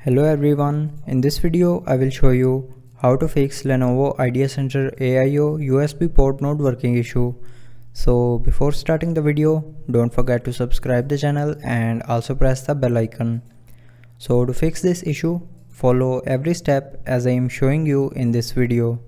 Hello everyone, in this video I will show you how to fix Lenovo IdeaCenter Aio USB port not working issue. So before starting the video, don't forget to subscribe the channel and also press the bell icon. So to fix this issue, follow every step as I am showing you in this video.